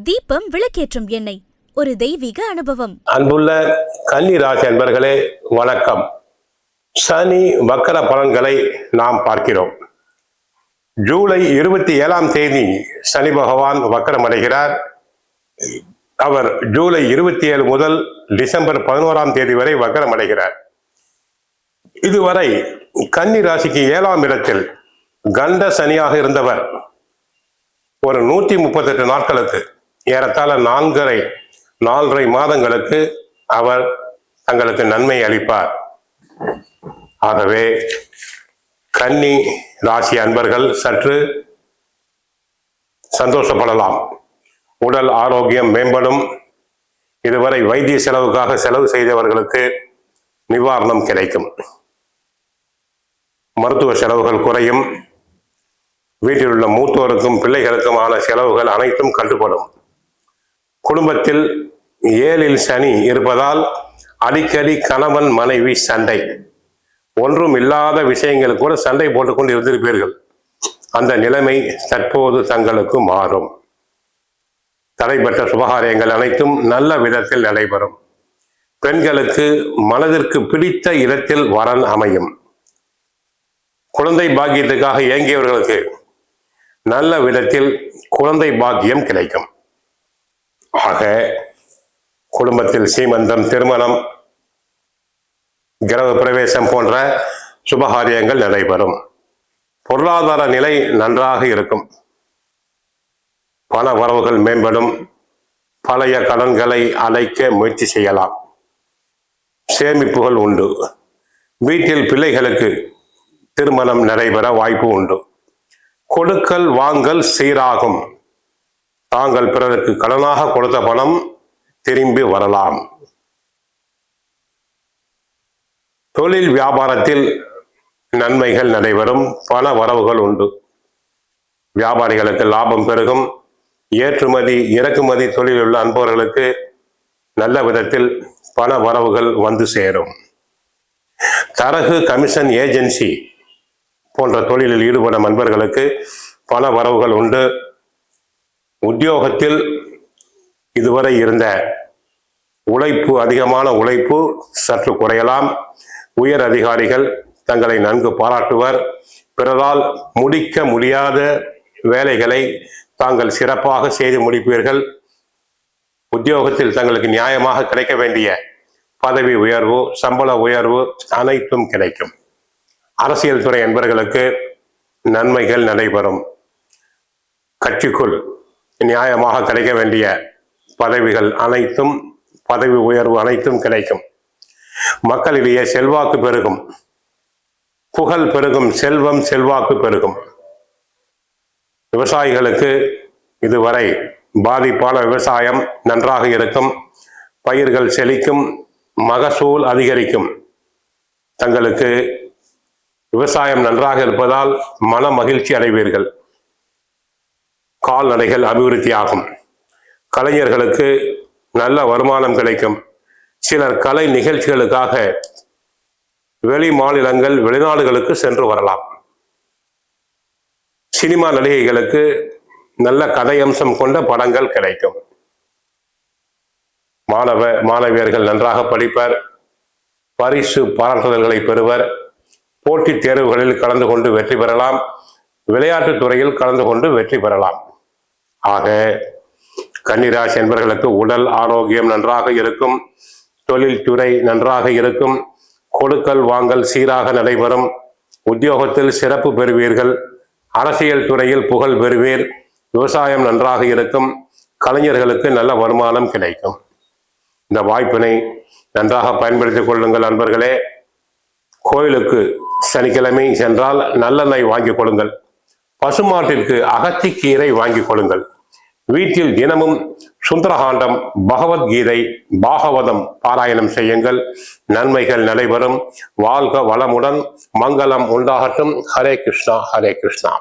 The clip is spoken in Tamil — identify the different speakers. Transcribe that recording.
Speaker 1: தீபம் விளக்கேற்றும் எண்ணெய், ஒரு தெய்வீக அனுபவம்.
Speaker 2: அன்புள்ள கன்னி ராசி அன்பர்களே, வணக்கம். சனி வக்கர பலன்களை நாம் பார்க்கிறோம். ஜூலை 27ஆம் தேதி சனி பகவான் வக்கரம் அடைகிறார். அவர் ஜூலை 27 முதல் டிசம்பர் 11ஆம் தேதி வரை வக்கரம் அடைகிறார். இதுவரை கன்னி ராசிக்கு 7ஆம் இடத்தில் கண்ட சனியாக இருந்தவர் ஒரு 138 நாட்களுக்கு, ஏறத்தாழ 4.5 மாதங்களுக்கு அவர் தங்களுக்கு நன்மை அளிப்பார். ஆகவே கன்னி ராசி அன்பர்கள் சற்று சந்தோஷப்படலாம். உடல் ஆரோக்கியம் மேம்படும். இதுவரை வைத்திய செலவுக்காக செலவு செய்தவர்களுக்கு நிவாரணம் கிடைக்கும். மருத்துவ செலவுகள் குறையும். வீட்டில் உள்ள மூத்தோருக்கும் பிள்ளைகளுக்குமான செலவுகள் அனைத்தும் கட்டுப்படும். குடும்பத்தில் 7இல் சனி இருப்பதால் அடிக்கடி கணவன் மனைவி சண்டை, ஒன்றும் இல்லாத விஷயங்கள் கூட சண்டை போட்டுக்கொண்டு இருந்திருப்பீர்கள். அந்த நிலைமை தற்போது தங்களுக்கு மாறும். தடைபெற்ற சுபகாரியங்கள் அனைத்தும் நல்ல விதத்தில் நடைபெறும். பெண்களுக்கு மனதிற்கு பிடித்த இடத்தில் வரன் அமையும். குழந்தை பாக்கியத்துக்காக இயங்கியவர்களுக்கு நல்ல விதத்தில் குழந்தை பாக்கியம் கிடைக்கும். ஆக குடும்பத்தில் சீமந்தம், திருமணம், கிரக பிரவேசம் போன்ற சுபகாரியங்கள் நடைபெறும். பொருளாதார நிலை நன்றாக இருக்கும். பண வரவுகள் மேம்படும். பழைய கடன்களை அடைக்க முயற்சி செய்யலாம். சேமிப்புகள் உண்டு. வீட்டில் பிள்ளைகளுக்கு திருமணம் நடைபெற வாய்ப்பு உண்டு. கொடுக்கல் வாங்கல் சீராகும். தாங்கள் பிறருக்கு கடனாக கொடுத்த பணம் திரும்பி வரலாம். தொழில் வியாபாரத்தில் நன்மைகள் நடைபெறும். பண வரவுகள் உண்டு. வியாபாரிகளுக்கு லாபம் பெருகும். ஏற்றுமதி இறக்குமதி தொழில் உள்ள அன்பவர்களுக்கு நல்ல விதத்தில் பண வரவுகள் வந்து சேரும். தரகு கமிஷன் ஏஜென்சி போன்ற தொழிலில் ஈடுபடும் அன்பர்களுக்கு பண வரவுகள் உண்டு. உத்தியோகத்தில் இதுவரை இருந்த உழைப்பு, அதிகமான உழைப்பு சற்று குறையலாம். உயர் அதிகாரிகள் தங்களை நன்கு பாராட்டுவர். பிறரால் முடிக்க முடியாத வேலைகளை தாங்கள் சிறப்பாக செய்து முடிப்பீர்கள். உத்தியோகத்தில் தங்களுக்கு நியாயமாக கிடைக்க வேண்டிய பதவி உயர்வு, சம்பள உயர்வு அனைத்தும் கிடைக்கும். அரசியல் துறை என்பவர்களுக்கு நன்மைகள் நடைபெறும். கட்சிக்குள் நியாயமாக கிடைக்க வேண்டிய பதவிகள் அனைத்தும், பதவி உயர்வு அனைத்தும் கிடைக்கும். மக்களிடையே செல்வாக்கு பெருகும். புகழ் பெருகும். செல்வம் செல்வாக்கு பெருகும். விவசாயிகளுக்கு இதுவரை பாதிப்பான விவசாயம் நன்றாக இருக்கும். பயிர்கள் செழிக்கும். மகசூல் அதிகரிக்கும். தங்களுக்கு விவசாயம் நன்றாக இருப்பதால் மன மகிழ்ச்சி அடைவீர்கள். கால்நடைகள் அபிவிருத்தியாகும். கலைஞர்களுக்கு நல்ல வருமானம் கிடைக்கும். சிலர் கலை நிகழ்ச்சிகளுக்காக வெளி மாநிலங்கள், வெளிநாடுகளுக்கு சென்று வரலாம். சினிமா நடிகைகளுக்கு நல்ல கதையம்சம் கொண்ட படங்கள் கிடைக்கும். மாணவியர்கள் நன்றாக படிப்பர். பரிசு பாராட்டுதல்களை பெறுவர். போட்டித் தேர்வுகளில் கலந்து கொண்டு வெற்றி பெறலாம். விளையாட்டுத் துறையில் கலந்து கொண்டு வெற்றி பெறலாம். ஆக கன்னிராசி என்பவர்களுக்கு உடல் ஆரோக்கியம் நன்றாக இருக்கும். தொழில் துறை நன்றாக இருக்கும். கொடுக்கல் வாங்கல் சீராக நடைபெறும். உத்தியோகத்தில் சிறப்பு பெறுவீர்கள். அரசியல் துறையில் புகழ் பெறுவீர். விவசாயம் நன்றாக இருக்கும். கலைஞர்களுக்கு நல்ல வருமானம் கிடைக்கும். இந்த வாய்ப்பினை நன்றாக பயன்படுத்திக் கொள்ளுங்கள் நண்பர்களே. கோயிலுக்கு சனிக்கிழமை சென்றால் நல்லெண்ணெய் வாங்கிக் கொள்ளுங்கள். பசுமாட்டிற்கு அகத்திக்கீரை வாங்கிக் கொள்ளுங்கள். வீட்டில் தினமும் சுந்தரகாண்டம், பகவத்கீதை, பாகவதம் பாராயணம் செய்யுங்கள். நன்மைகள் நடைபெறும். வாழ்க வளமுடன். மங்களம் உண்டாகட்டும். ஹரே கிருஷ்ணா, ஹரே கிருஷ்ணா.